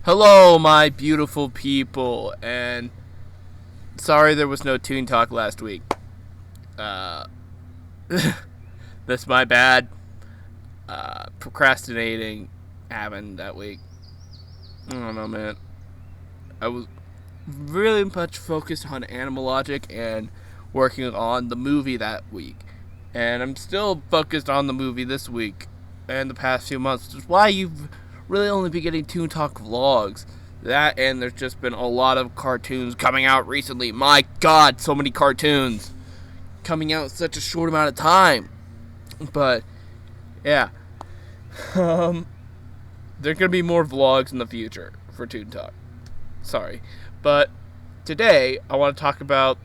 Hello, my beautiful people, and sorry there was no Toon Talk last week. Uh, that's my bad. Procrastinating happened that week. I don't know, man. I was really much focused on Animal Logic and working on the movie that week. And I'm still focused on the movie this week and the past few months, which is why you've really only been getting Toon Talk vlogs. That and there's just been a lot of cartoons coming out recently. My god, so many cartoons coming out in such a short amount of time. But yeah, um, there's gonna be more vlogs in the future for Toon Talk. Sorry, but today I want to talk about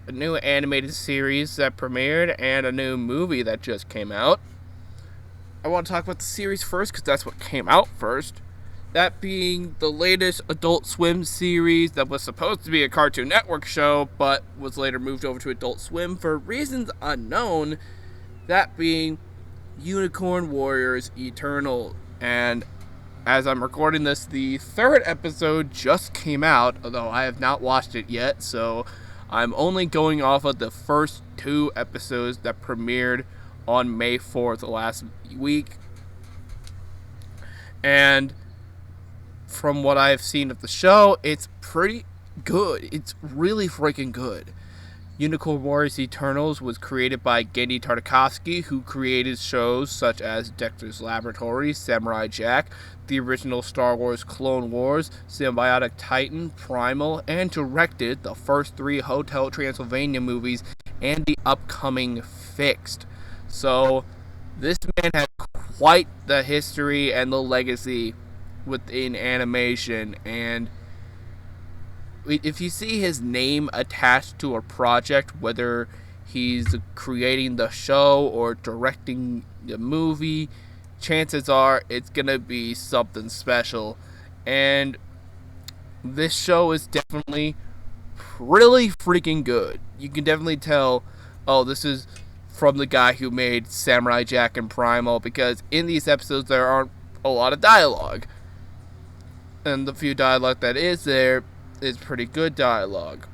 a new animated series that premiered and a new movie that just came out. I want to talk about the series first because that's what came out first. That being the latest Adult Swim series that was supposed to be a Cartoon Network show, but was later moved over to Adult Swim for reasons unknown. That being Unicorn Warriors Eternal. And as I'm recording this, the third episode just came out, although I have not watched it yet, so I'm only going off of the first two episodes that premiered on May 4th last week. And from what I've seen of the show, it's pretty good. It's really freaking good. Unicorn Warriors Eternals was created by Genndy Tartakovsky, who created shows such as Dexter's Laboratory, Samurai Jack, the original Star Wars Clone Wars, Symbiotic Titan, Primal, and directed the first three Hotel Transylvania movies and the upcoming Fixed. So, this man has quite the history and the legacy within animation, and if you see his name attached to a project, whether he's creating the show or directing the movie, chances are it's gonna be something special. And this show is definitely really freaking good. You can definitely tell, oh, this is from the guy who made Samurai Jack and Primal, because in these episodes there aren't a lot of dialogue. And the few dialogue that is there is pretty good dialogue.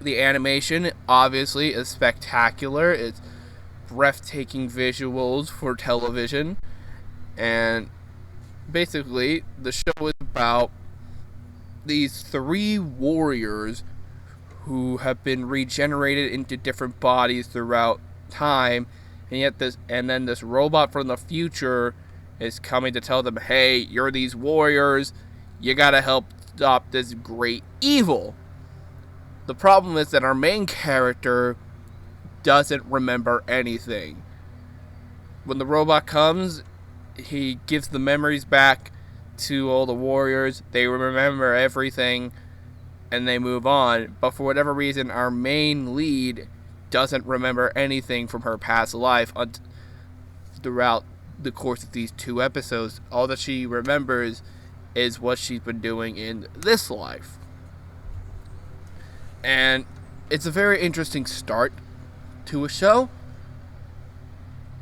The animation, obviously, is spectacular. It's breathtaking visuals for television. And basically, the show is about these three warriors who have been regenerated into different bodies throughout time, and then this robot from the future is coming to tell them, hey, you're these warriors, you gotta help stop this great evil. The problem is that our main character doesn't remember anything. When the robot comes, he gives the memories back to all the warriors, they remember everything, and they move on. But for whatever reason, our main lead doesn't remember anything from her past life throughout the course of these two episodes. All that she remembers is what she's been doing in this life. And it's a very interesting start to a show.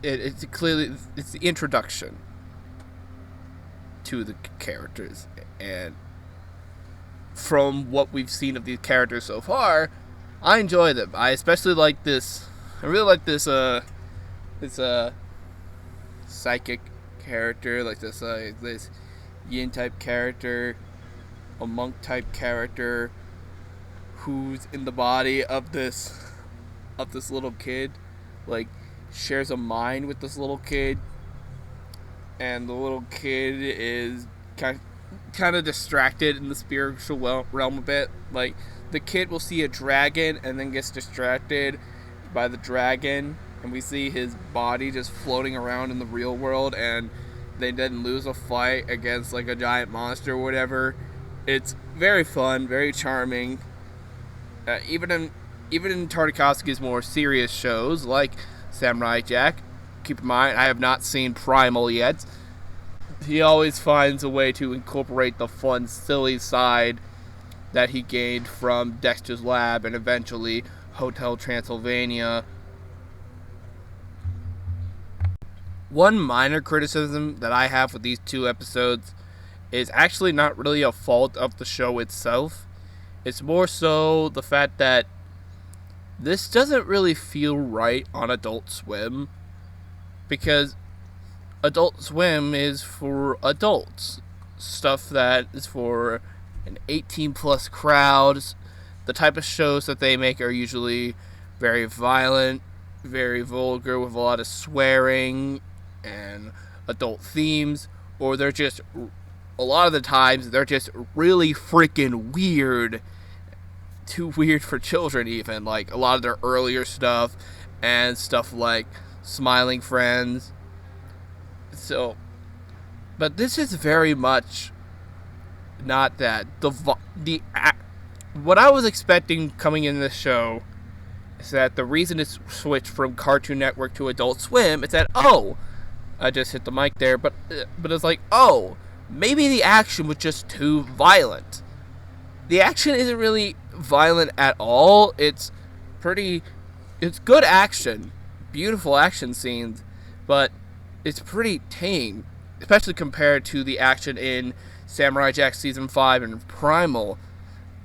It's the introduction to the characters, and from what we've seen of these characters so far, I enjoy them. I especially like this. I really like this psychic character, like this yin type character, a monk type character, who's in the body of this little kid, like shares a mind with this little kid, and the little kid is kind of distracted in the spiritual realm a bit. Like, the kid will see a dragon and then gets distracted by the dragon, and we see his body just floating around in the real world, and they then lose a fight against like a giant monster or whatever. It's very fun, very charming. Even in Tartakovsky's more serious shows like Samurai Jack, keep in mind I have not seen Primal yet, he always finds a way to incorporate the fun, silly side that he gained from Dexter's Lab and eventually Hotel Transylvania. One minor criticism that I have with these two episodes is actually not really a fault of the show itself. It's more so the fact that this doesn't really feel right on Adult Swim, because Adult Swim is for adults. Stuff that is for an 18 plus crowd. The type of shows that they make are usually very violent, very vulgar, with a lot of swearing and adult themes, or they're just, a lot of the times, they're just really freaking weird. Too weird for children, even. Like, a lot of their earlier stuff, and stuff like Smiling Friends. So, but this is very much not that. What I was expecting coming in this show is that the reason it's switched from Cartoon Network to Adult Swim is that, oh, I just hit the mic there, but it's like, oh, maybe the action was just too violent. The action isn't really violent at all. It's good action, beautiful action scenes, but it's pretty tame, especially compared to the action in Samurai Jack Season 5 and Primal,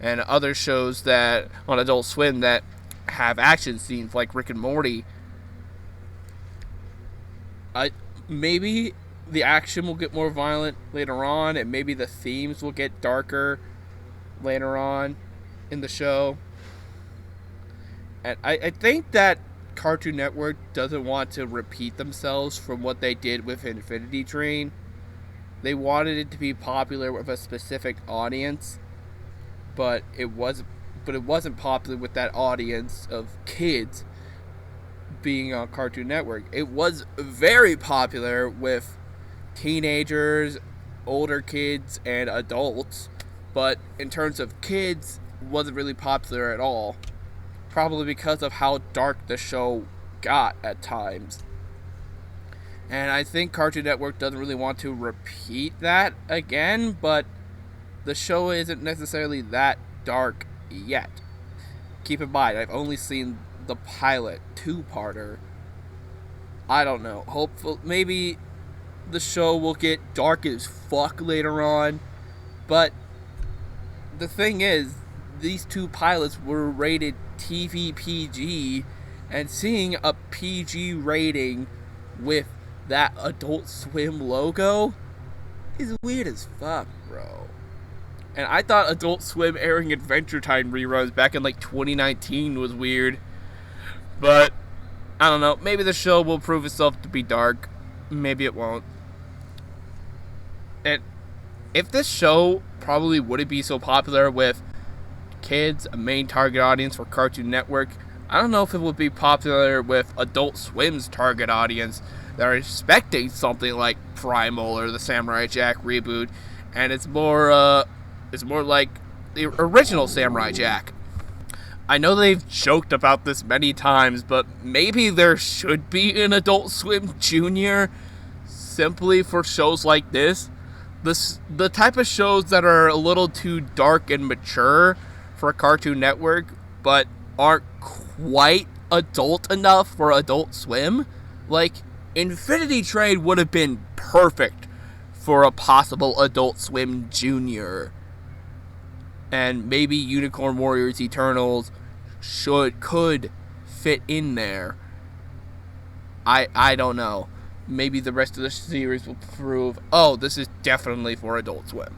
and other shows that on Adult Swim that have action scenes like Rick and Morty. Maybe the action will get more violent later on, and maybe the themes will get darker later on in the show. And I think that Cartoon Network doesn't want to repeat themselves from what they did with Infinity Train. They wanted it to be popular with a specific audience, but it wasn't popular with that audience of kids being on Cartoon Network. It was very popular with teenagers, older kids, and adults, but in terms of kids, wasn't really popular at all. Probably because of how dark the show got at times. And I think Cartoon Network doesn't really want to repeat that again, but the show isn't necessarily that dark yet. Keep in mind, I've only seen the pilot 2-parter. I don't know. Hopefully, maybe the show will get dark as fuck later on. But the thing is, these 2 pilots were rated TV PG, and seeing a PG rating with that Adult Swim logo is weird as fuck, bro. And I thought Adult Swim airing Adventure Time reruns back in like 2019 was weird. But I don't know, maybe the show will prove itself to be dark. Maybe it won't. And if this show probably wouldn't be so popular with kids, a main target audience for Cartoon Network, I don't know if it would be popular with Adult Swim's target audience that are expecting something like Primal or the Samurai Jack reboot, and it's more like the original Samurai Jack. I know they've joked about this many times, but maybe there should be an Adult Swim Junior simply for shows like this. The type of shows that are a little too dark and mature for Cartoon Network, but aren't quite adult enough for Adult Swim. Like, Infinity Train would have been perfect for a possible Adult Swim Junior. And maybe Unicorn Warriors Eternals could fit in there. I don't know. Maybe the rest of the series will prove, oh, this is definitely for Adult Swim.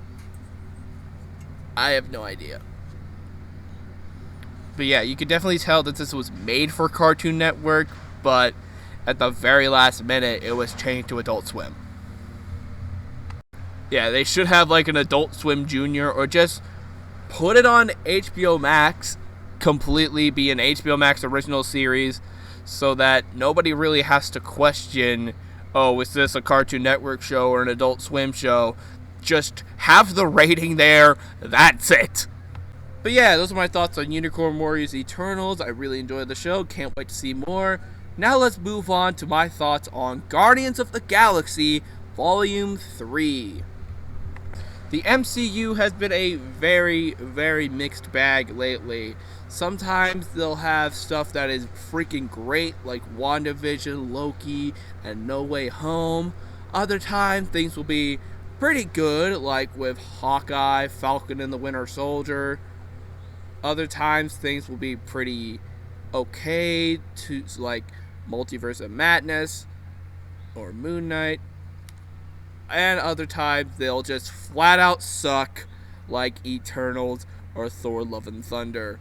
I have no idea. But yeah, you can definitely tell that this was made for Cartoon Network, but at the very last minute, it was changed to Adult Swim. Yeah, they should have like an Adult Swim Junior, or just put it on HBO Max, completely be an HBO Max original series, so that nobody really has to question, oh, is this a Cartoon Network show or an Adult Swim show? Just have the rating there, that's it. But yeah, those are my thoughts on Unicorn Warriors Eternals. I really enjoyed the show, can't wait to see more. Now let's move on to my thoughts on Guardians of the Galaxy Volume 3. The MCU has been a very, very mixed bag lately. Sometimes they'll have stuff that is freaking great, like WandaVision, Loki, and No Way Home. Other times, things will be pretty good, like with Hawkeye, Falcon and the Winter Soldier. Other times things will be pretty okay, to like Multiverse of Madness or Moon Knight. And other times they'll just flat out suck, like Eternals or Thor Love and Thunder.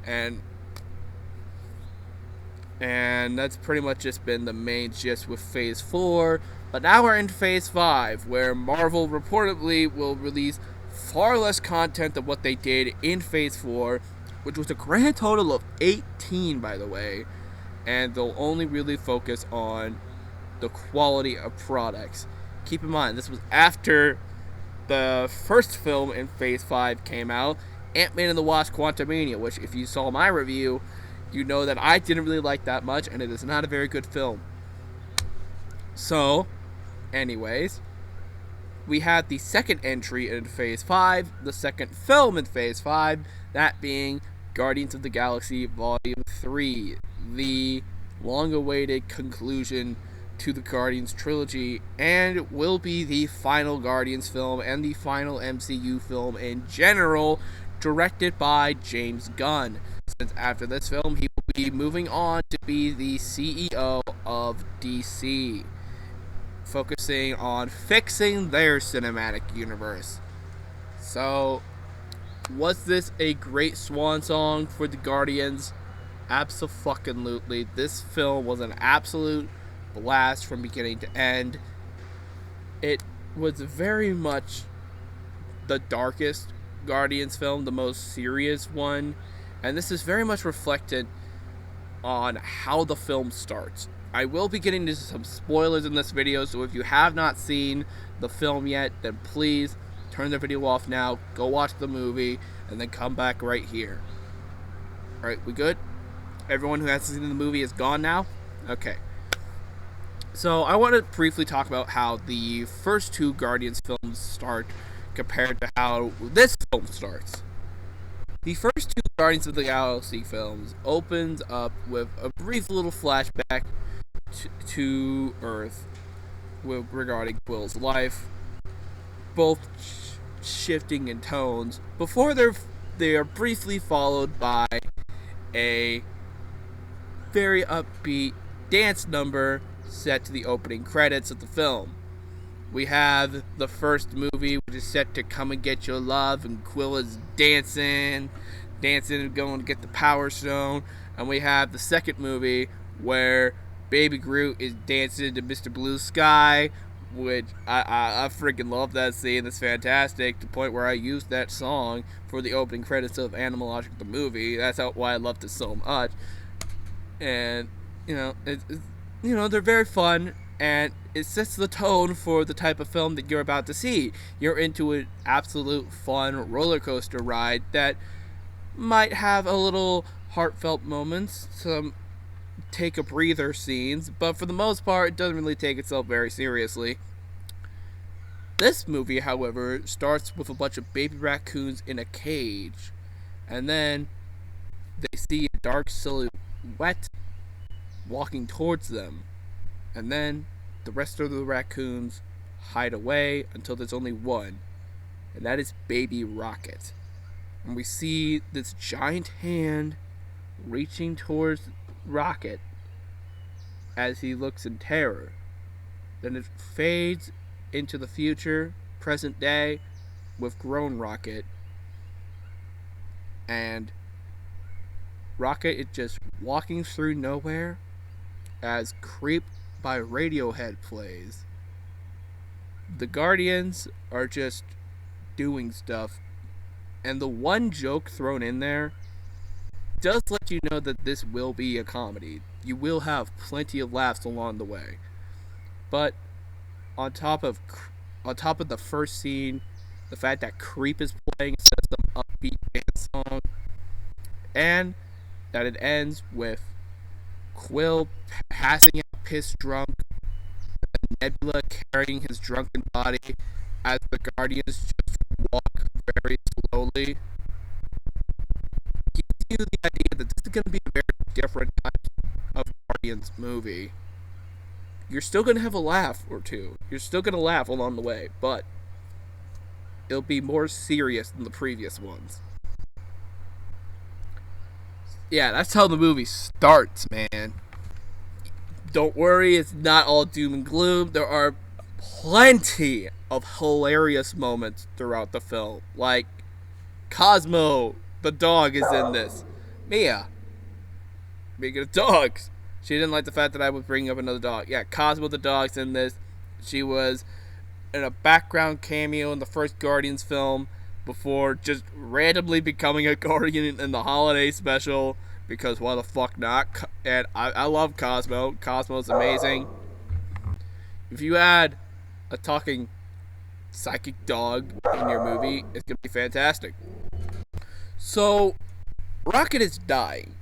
And that's pretty much just been the main gist with Phase 4. But now we're in Phase 5, where Marvel reportedly will release far less content than what they did in Phase 4, which was a grand total of 18, by the way. And they'll only really focus on the quality of products. Keep in mind, this was after the first film in Phase 5 came out, Ant-Man and the Wasp: Quantumania, which, if you saw my review, you know that I didn't really like that much, and it is not a very good film. So, anyways, we had the second entry in Phase 5, the second film in Phase 5, that being Guardians of the Galaxy Volume 3, the long-awaited conclusion to the Guardians trilogy, and will be the final Guardians film and the final MCU film in general, directed by James Gunn, since after this film he will be moving on to be the CEO of DC, focusing on fixing their cinematic universe. So, was this a great swan song for the Guardians? Abso-fucking-lutely. This film was an absolute blast from beginning to end. It was very much the darkest Guardians film, the most serious one, and this is very much reflected on how the film starts. I will be getting into some spoilers in this video, so if you have not seen the film yet, then please turn the video off now, go watch the movie, and then come back right here. Alright, we good? Everyone who hasn't seen the movie is gone now? Okay. So, I want to briefly talk about how the first two Guardians films start compared to how this film starts. The first two Guardians of the Galaxy films opens up with a brief little flashback to Earth regarding Quill's life, both shifting in tones, before they are briefly followed by a very upbeat dance number set to the opening credits of the film. We have the first movie, which is set to Come and Get Your Love, and Quill is dancing and going to get the Power Stone. And we have the second movie, where Baby Groot is dancing to Mr. Blue Sky, which I freaking love that scene. It's fantastic, to the point where I used that song for the opening credits of Animalogic the movie. That's why I loved it so much. And, they're very fun, and it sets the tone for the type of film that you're about to see. You're into an absolute fun roller coaster ride that might have a little heartfelt moments, some take a breather scenes, but for the most part, it doesn't really take itself very seriously. This movie, however, starts with a bunch of baby raccoons in a cage, and then they see a dark silhouette walking towards them, and then the rest of the raccoons hide away until there's only one, and that is Baby Rocket. And we see this giant hand reaching towards Rocket as he looks in terror. Then it fades into the future, present day, with grown Rocket, and Rocket is just walking through nowhere as Creep by Radiohead plays. The Guardians are just doing stuff, and the one joke thrown in there does let you know that this will be a comedy. You will have plenty of laughs along the way. But on top of the first scene, the fact that Creep is playing instead of some upbeat dance song, and that it ends with Quill passing out piss drunk, and Nebula carrying his drunken body as the Guardians just walk very slowly, gives you the idea that this is going to be a very different type of Guardians movie. you're still going to have a laugh or two. You're still going to laugh along the way, but it'll be more serious than the previous ones. Yeah, that's how the movie starts, man. Don't worry, it's not all doom and gloom. There are plenty of hilarious moments throughout the film. Like, Cosmo, the dog, is in this. Mia, speaking of dogs, she didn't like the fact that I was bringing up another dog. Yeah, Cosmo the dog's in this. She was in a background cameo in the first Guardians film before just randomly becoming a Guardian in the holiday special, because why the fuck not? And I love Cosmo. Cosmo's amazing. If you add a talking psychic dog in your movie, it's gonna be fantastic. So, Rocket is dying.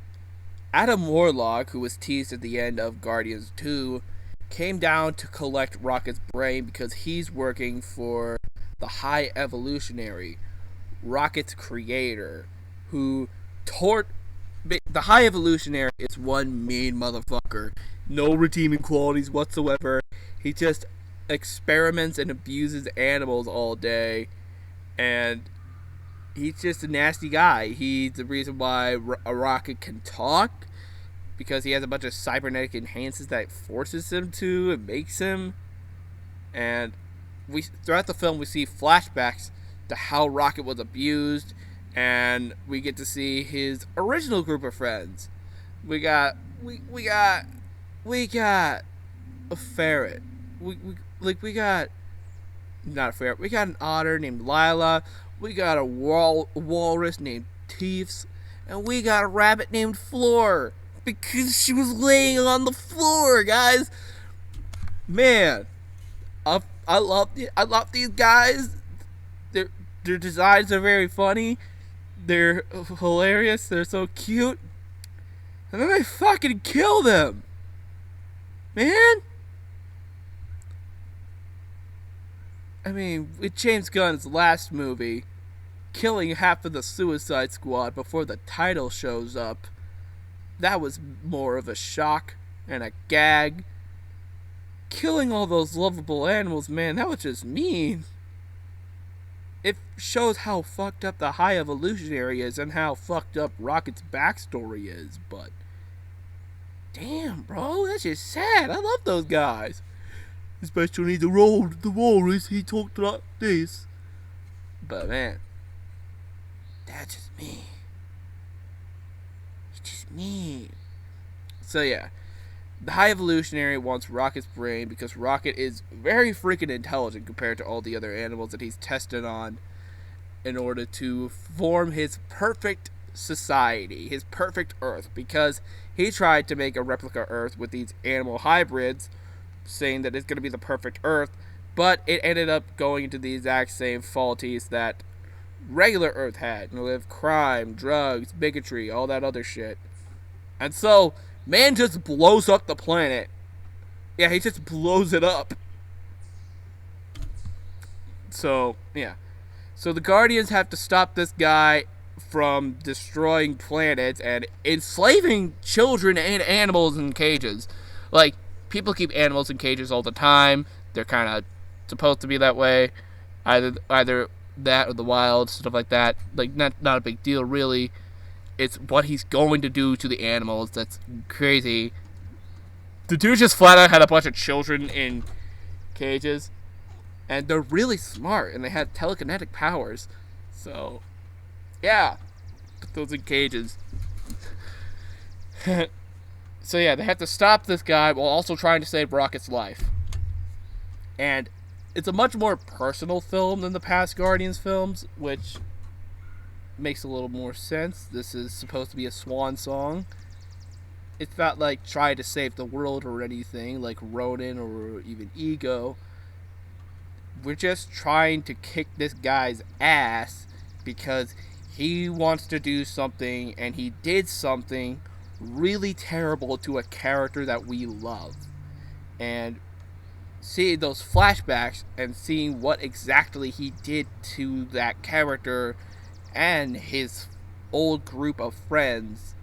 Adam Warlock, who was teased at the end of Guardians 2, came down to collect Rocket's brain because he's working for the High Evolutionary, Rocket's creator, who taught. The High Evolutionary is one mean motherfucker. No redeeming qualities whatsoever. He just experiments and abuses animals all day, and he's just a nasty guy. He's the reason why a Rocket can talk, because he has a bunch of cybernetic enhances that forces him to and makes him. And we throughout the film we see flashbacks to how Rocket was abused, and we get to see his original group of friends. We got a ferret. We got not a ferret. We got an otter named Lila. We got a walrus named Teefs, and we got a rabbit named Floor, because she was laying on the floor, guys. Man, I love these guys. Their designs are very funny. They're hilarious. They're so cute. And then they fucking kill them. Man. I mean, with James Gunn's last movie, killing half of the Suicide Squad before the title shows up, that was more of a shock and a gag. Killing all those lovable animals, man, that was just mean. It shows how fucked up the High Evolutionary is and how fucked up Rocket's backstory is, but damn, bro, that's just sad. I love those guys. Especially the walrus, he talked like this. But man, that's just me. It's just me. So yeah, the High Evolutionary wants Rocket's brain because Rocket is very freaking intelligent compared to all the other animals that he's tested on, in order to form his perfect society, his perfect Earth, because he tried to make a replica Earth with these animal hybrids, saying that it's going to be the perfect Earth, but it ended up going into the exact same faulties that regular Earth had. You know, with crime, drugs, bigotry, all that other shit. And so, man just blows up the planet. Yeah, he just blows it up. So, yeah. So the Guardians have to stop this guy from destroying planets and enslaving children and animals in cages. Like, people keep animals in cages all the time. They're kind of supposed to be that way. Either that or the wild, stuff like that. Like, not a big deal, really. It's what he's going to do to the animals that's crazy. The dude just flat out had a bunch of children in cages. And they're really smart, and they have telekinetic powers. So, yeah. Put those in cages. So yeah, they have to stop this guy while also trying to save Rocket's life. And it's a much more personal film than the past Guardians films, which makes a little more sense. This is supposed to be a swan song. It's not like trying to save the world or anything, like Ronan or even Ego. We're just trying to kick this guy's ass because he wants to do something, and he did something really terrible to a character that we love. And seeing those flashbacks and seeing what exactly he did to that character and his old group of friends,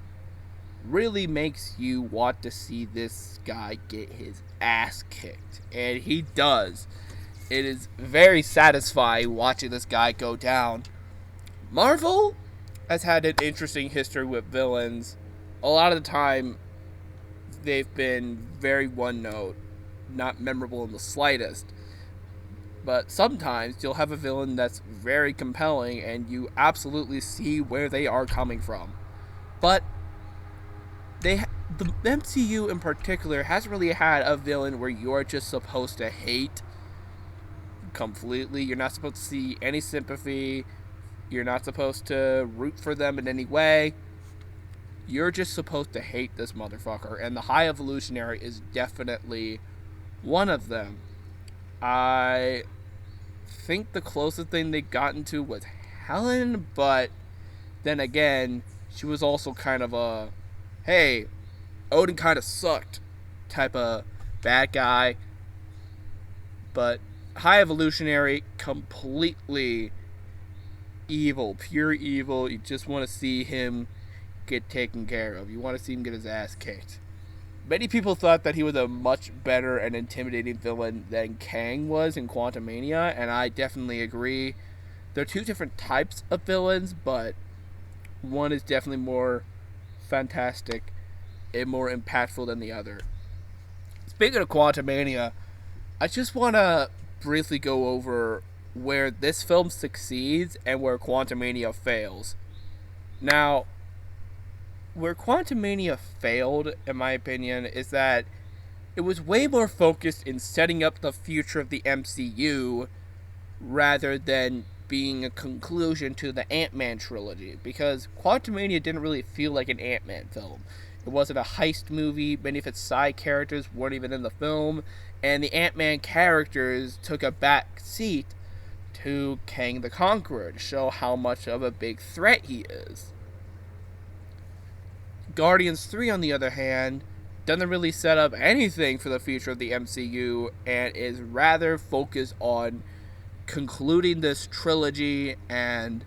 really makes you want to see this guy get his ass kicked. And he does. It is very satisfying watching this guy go down. Marvel has had an interesting history with villains. A lot of the time, they've been very one note, not memorable in the slightest. But sometimes you'll have a villain that's very compelling and you absolutely see where they are coming from. But the MCU in particular hasn't really had a villain where you're just supposed to hate completely. You're not supposed to see any sympathy. You're not supposed to root for them in any way. You're just supposed to hate this motherfucker. And the High Evolutionary is definitely one of them. I think the closest thing they gotten to was Helen, but then again, she was also kind of a, hey, Odin kind of sucked type of bad guy. But High Evolutionary, completely evil, pure evil. You just want to see him get taken care of. You want to see him get his ass kicked. Many people thought that he was a much better and intimidating villain than Kang was in Quantumania, and I definitely agree. They're two different types of villains, but one is definitely more fantastic and more impactful than the other. Speaking of Quantumania, I just want to briefly go over where this film succeeds and where Quantumania fails. Now, where Quantumania failed, in my opinion, is that it was way more focused in setting up the future of the MCU rather than being a conclusion to the Ant-Man trilogy, because Quantumania didn't really feel like an Ant-Man film. It wasn't a heist movie, many of its side characters weren't even in the film, and the Ant-Man characters took a back seat to Kang the Conqueror to show how much of a big threat he is. Guardians 3, on the other hand, doesn't really set up anything for the future of the MCU and is rather focused on concluding this trilogy and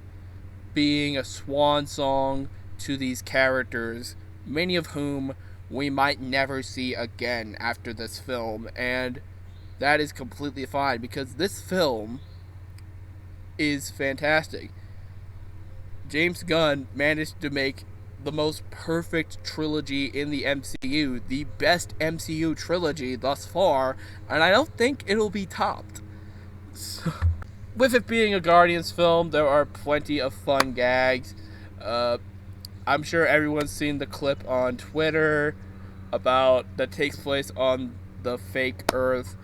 being a swan song to these characters, many of whom we might never see again after this film. And that is completely fine, because this film is fantastic. James Gunn managed to make the most perfect trilogy in the MCU, the best MCU trilogy thus far, and I don't think it'll be topped. So, with it being a Guardians film, there are plenty of fun gags. I'm sure everyone's seen the clip on Twitter that takes place on the fake Earth,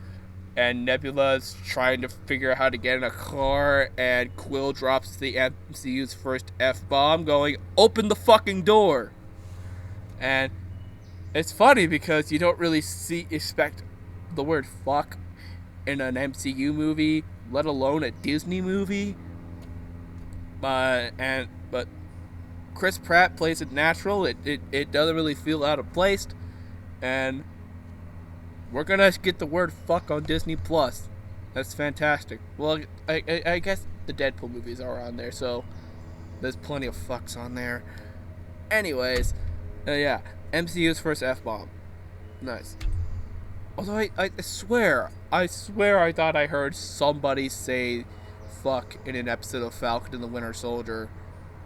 and Nebula's trying to figure out how to get in a car, and Quill drops the MCU's first F-bomb, going, "Open the fucking door!" And it's funny because you don't really expect the word fuck in an MCU movie, let alone a Disney movie. But Chris Pratt plays it natural. It doesn't really feel out of place, and we're gonna get the word fuck on Disney Plus. That's fantastic. Well, I guess the Deadpool movies are on there, so there's plenty of fucks on there. Anyways, yeah, MCU's first F-bomb. Nice. Although I swear I thought I heard somebody say fuck in an episode of Falcon and the Winter Soldier.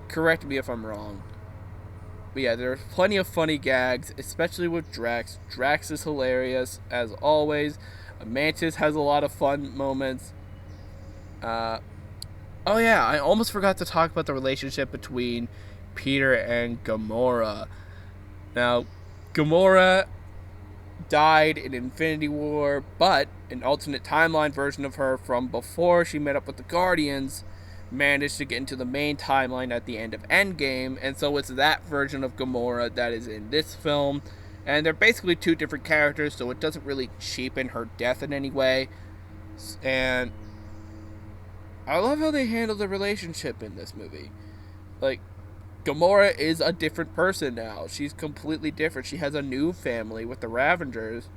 Correct me if I'm wrong. But yeah, there's plenty of funny gags, especially with Drax. Drax is hilarious, as always. Mantis has a lot of fun moments. Oh yeah, I almost forgot to talk about the relationship between Peter and Gamora. Now, Gamora died in Infinity War, but an alternate timeline version of her from before she met up with the Guardians managed to get into the main timeline at the end of Endgame, and so it's that version of Gamora that is in this film, and they're basically two different characters, so it doesn't really cheapen her death in any way. And I love how they handle the relationship in this movie. Like, Gamora is a different person now. She's completely different. She has a new family with the Ravagers,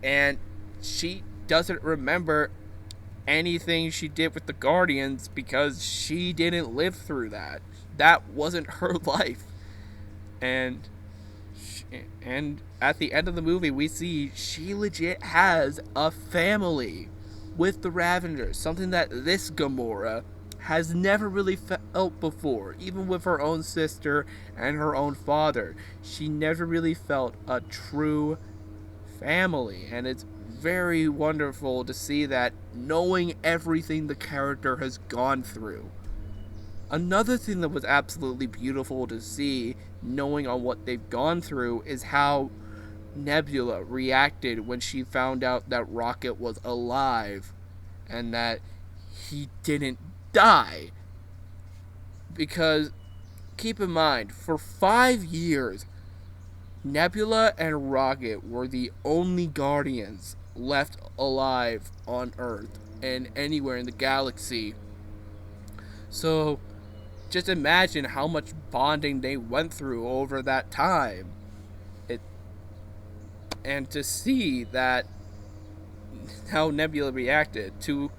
and she doesn't remember anything she did with the Guardians because she didn't live through that. That wasn't her life. And and at the end of the movie, we see she legit has a family with the Ravengers, something that this Gamora has never really felt before. Even with her own sister and her own father, she never really felt a true family, and it's very wonderful to see that, knowing everything the character has gone through. Another thing that was absolutely beautiful to see, knowing on what they've gone through, is how Nebula reacted when she found out that Rocket was alive and that he didn't die. Because, keep in mind, for 5 years, Nebula and Rocket were the only Guardians left alive on Earth and anywhere in the galaxy. So, just imagine how much bonding they went through over that time. It and to see that how Nebula reacted to,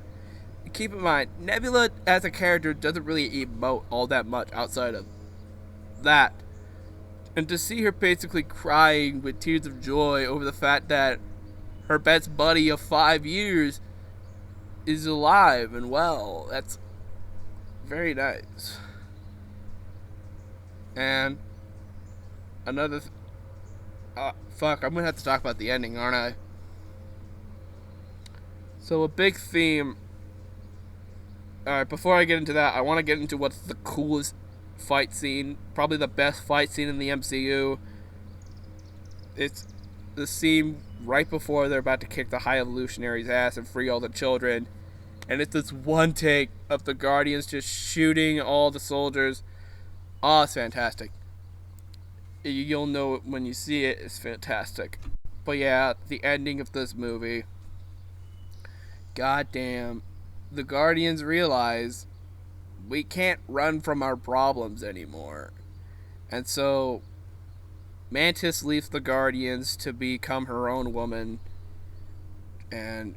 keep in mind, Nebula as a character doesn't really emote all that much outside of that. And to see her basically crying with tears of joy over the fact that her best buddy of 5 years is alive and well, that's very nice. And another fuck, I'm gonna have to talk about the ending, aren't I? So a big theme. Alright, before I get into that, I want to get into what's the coolest fight scene, probably the best fight scene in the MCU. It's the scene right before they're about to kick the High Evolutionary's ass and free all the children. And it's this one take of the Guardians just shooting all the soldiers. Oh, it's fantastic. You'll know it when you see it. It's fantastic. But yeah, the ending of this movie. Goddamn. The Guardians realize we can't run from our problems anymore. And so Mantis leaves the Guardians to become her own woman. And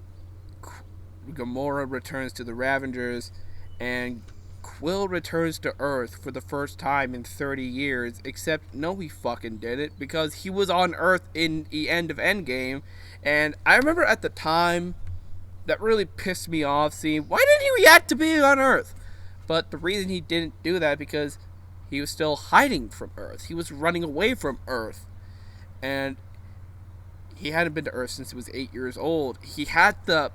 Gamora returns to the Ravengers. And Quill returns to Earth for the first time in 30 years. Except, no, he fucking didn't. Because he was on Earth in the end of Endgame. And I remember at the time, that really pissed me off seeing, why didn't he react to being on Earth? But the reason he didn't do that because he was still hiding from Earth. He was running away from Earth. And he hadn't been to Earth since he was 8 years old. He had the...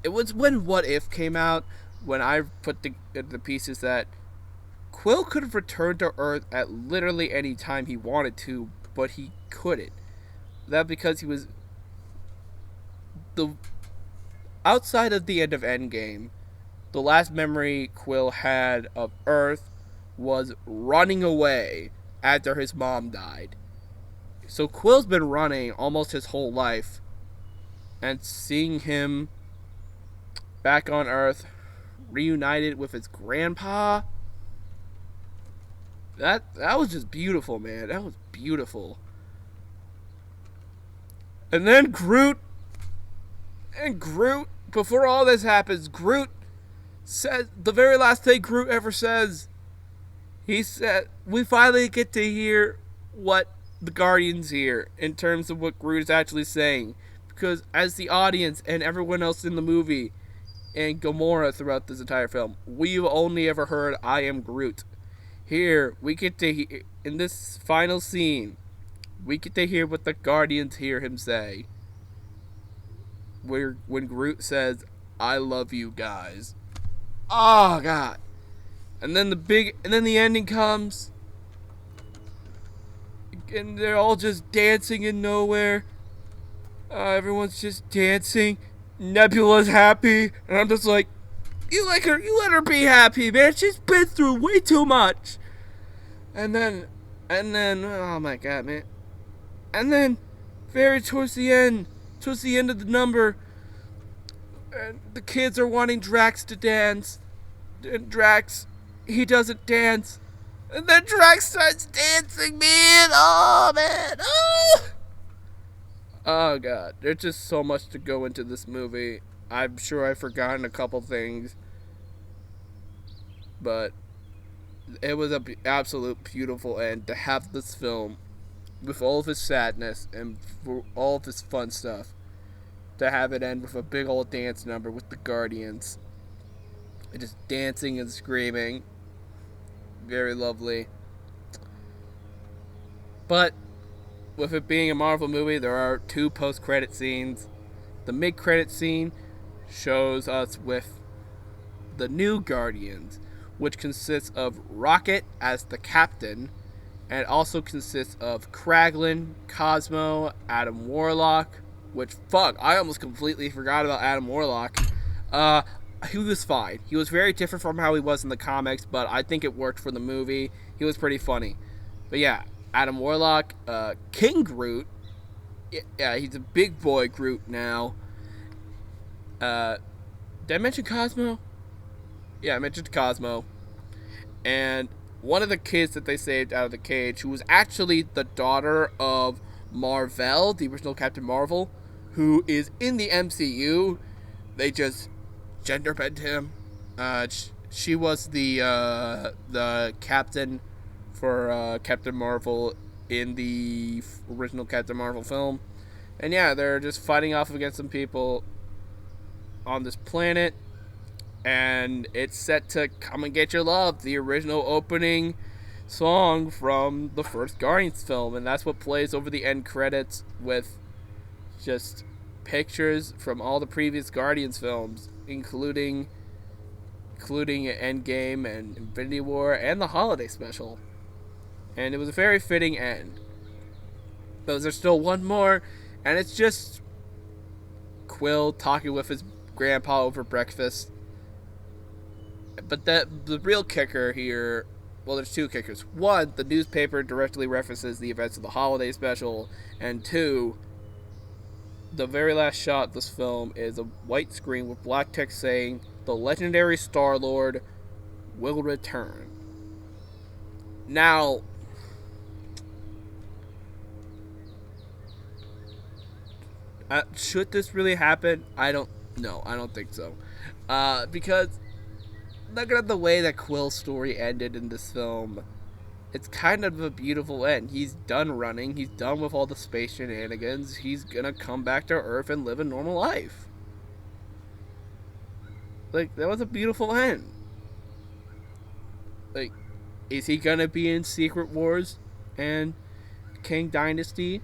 It was when What If came out, when I put the pieces that Quill could have returned to Earth at literally any time he wanted to, but he couldn't. That because he was... outside of the end of Endgame, the last memory Quill had of Earth was running away after his mom died. So Quill's been running almost his whole life, and seeing him back on Earth, reunited with his grandpa, that was just beautiful, man. That was beautiful. And then Groot, before all this happens, Groot says, the very last thing Groot ever says, he said, we finally get to hear what the Guardians hear in terms of what Groot is actually saying. Because as the audience and everyone else in the movie and Gamora throughout this entire film, we've only ever heard I am Groot. Here, we get to hear, in this final scene, we get to hear what the Guardians hear him say. When Groot says, I love you guys. Oh, God. And then the ending comes. And they're all just dancing in nowhere. Everyone's just dancing. Nebula's happy. And I'm just like, you let her be happy, man. She's been through way too much. And then, oh my God, man. And then, towards the end of the number, and the kids are wanting Drax to dance. And Drax, he doesn't dance. And then Drax starts dancing, man. Oh, man. Oh, God. There's just so much to go into this movie. I'm sure I've forgotten a couple things. But It was a absolute beautiful end to have this film with all of his sadness and for all of his fun stuff. To have it end with a big old dance number with the Guardians, and just dancing and screaming, very lovely. But with it being a Marvel movie, there are two post-credit scenes. The mid-credit scene shows us with the new Guardians, which consists of Rocket as the captain, and it also consists of Kraglin, Cosmo, Adam Warlock, which, fuck, I almost completely forgot about Adam Warlock. Uh, he was fine. He was very different from how he was in the comics, but I think it worked for the movie. He was pretty funny. But yeah, Adam Warlock, King Groot. Yeah, he's a big boy Groot now. Uh, did I mention Cosmo? Yeah, I mentioned Cosmo. And one of the kids that they saved out of the cage, who was actually the daughter of Marvel, the original Captain Marvel, who is in the MCU. They just gender bent him. She was the captain for Captain Marvel in the original Captain Marvel film. And yeah, they're just fighting off against some people on this planet, and it's set to Come and Get Your Love, the original opening song from the first Guardians film, and that's what plays over the end credits with just pictures from all the previous Guardians films, including Endgame and Infinity War and the holiday special. And it was a very fitting end. But there's still one more, and it's just Quill talking with his grandpa over breakfast. But the real kicker here, well, there's two kickers. One, the newspaper directly references the events of the holiday special, and two, the very last shot of this film is a white screen with black text saying, "The legendary Star-Lord will return." Now, should this really happen? I don't think so. Because looking at the way that Quill's story ended in this film, it's kind of a beautiful end. He's done running. He's done with all the space shenanigans. He's gonna come back to Earth and live a normal life. Like, that was a beautiful end. Like, is he gonna be in Secret Wars and King Dynasty?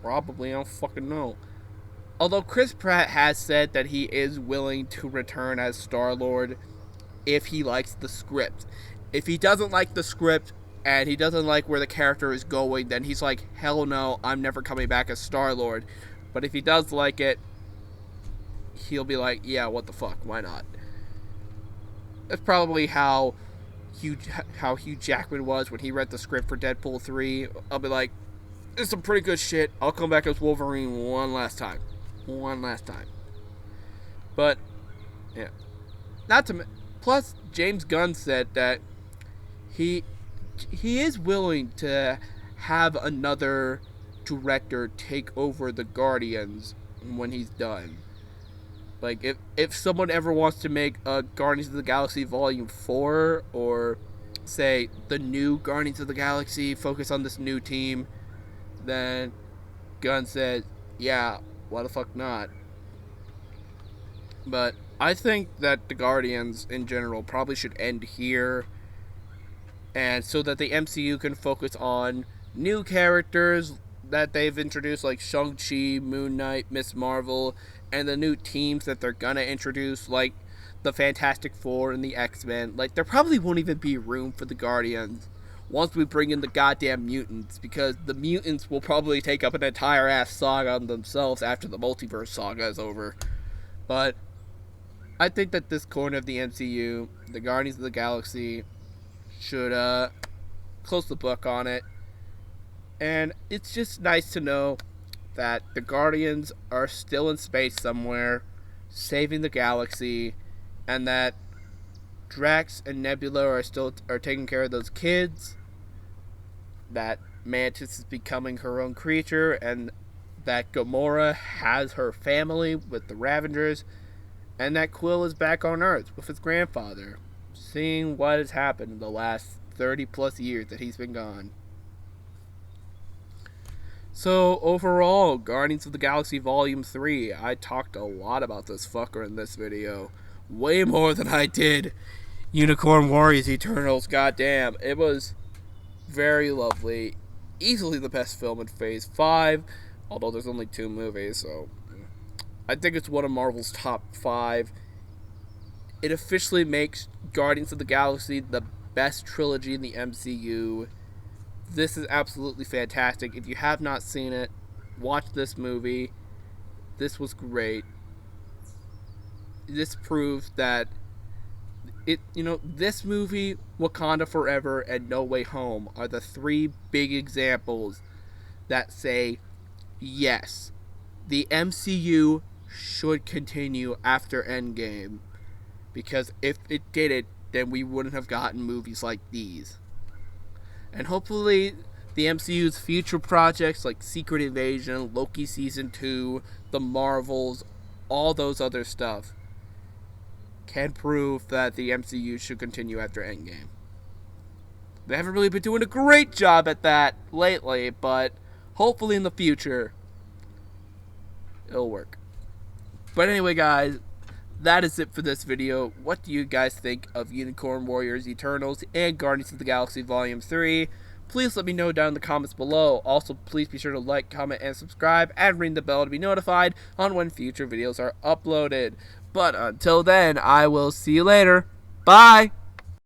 Probably. I don't fucking know. Although Chris Pratt has said that he is willing to return as Star-Lord if he likes the script. If he doesn't like the script and he doesn't like where the character is going, then he's like, hell no, I'm never coming back as Star-Lord. But if he does like it, he'll be like, yeah, what the fuck, why not? That's probably how Hugh Jackman was when he read the script for Deadpool 3. I'll be like, this is some pretty good shit. I'll come back as Wolverine one last time. But, yeah. Plus, James Gunn said that he is willing to have another director take over the Guardians when he's done. Like, if someone ever wants to make a Guardians of the Galaxy Volume 4, or say the new Guardians of the Galaxy, focus on this new team, then Gunn said, yeah, why the fuck not? But I think that the Guardians in general probably should end here, and so that the MCU can focus on new characters that they've introduced, like Shang-Chi, Moon Knight, Miss Marvel, and the new teams that they're gonna introduce, like the Fantastic Four and the X-Men. Like, there probably won't even be room for the Guardians once we bring in the goddamn mutants, because the mutants will probably take up an entire ass saga on themselves after the multiverse saga is over. But I think that this corner of the MCU, the Guardians of the Galaxy, should close the book on it. And it's just nice to know that the Guardians are still in space somewhere, saving the galaxy, and that Drax and Nebula are taking care of those kids, that Mantis is becoming her own creature, and that Gamora has her family with the Ravengers, and that Quill is back on Earth with his grandfather, seeing what has happened in the last 30 plus years that he's been gone. So, overall, Guardians of the Galaxy Volume 3, I talked a lot about this fucker in this video. Way more than I did Unicorn Warriors Eternals, goddamn. It was very lovely. Easily the best film in Phase 5, although there's only 2 movies, so I think it's one of Marvel's top 5. It officially makes Guardians of the Galaxy the best trilogy in the MCU. This is absolutely fantastic. If you have not seen it, watch this movie. This was great. This proves that this movie, Wakanda Forever, and No Way Home are the 3 big examples that say, yes, the MCU should continue after Endgame. Because if it didn't, then we wouldn't have gotten movies like these. And hopefully the MCU's future projects like Secret Invasion, Loki Season 2, The Marvels, all those other stuff can prove that the MCU should continue after Endgame. They haven't really been doing a great job at that lately, but hopefully in the future it'll work. But anyway, guys, that is it for this video. What do you guys think of Unicorn Warriors Eternals and Guardians of the Galaxy Volume 3? Please let me know down in the comments below. Also, please be sure to like, comment, and subscribe, and ring the bell to be notified on when future videos are uploaded. But until then, I will see you later. Bye!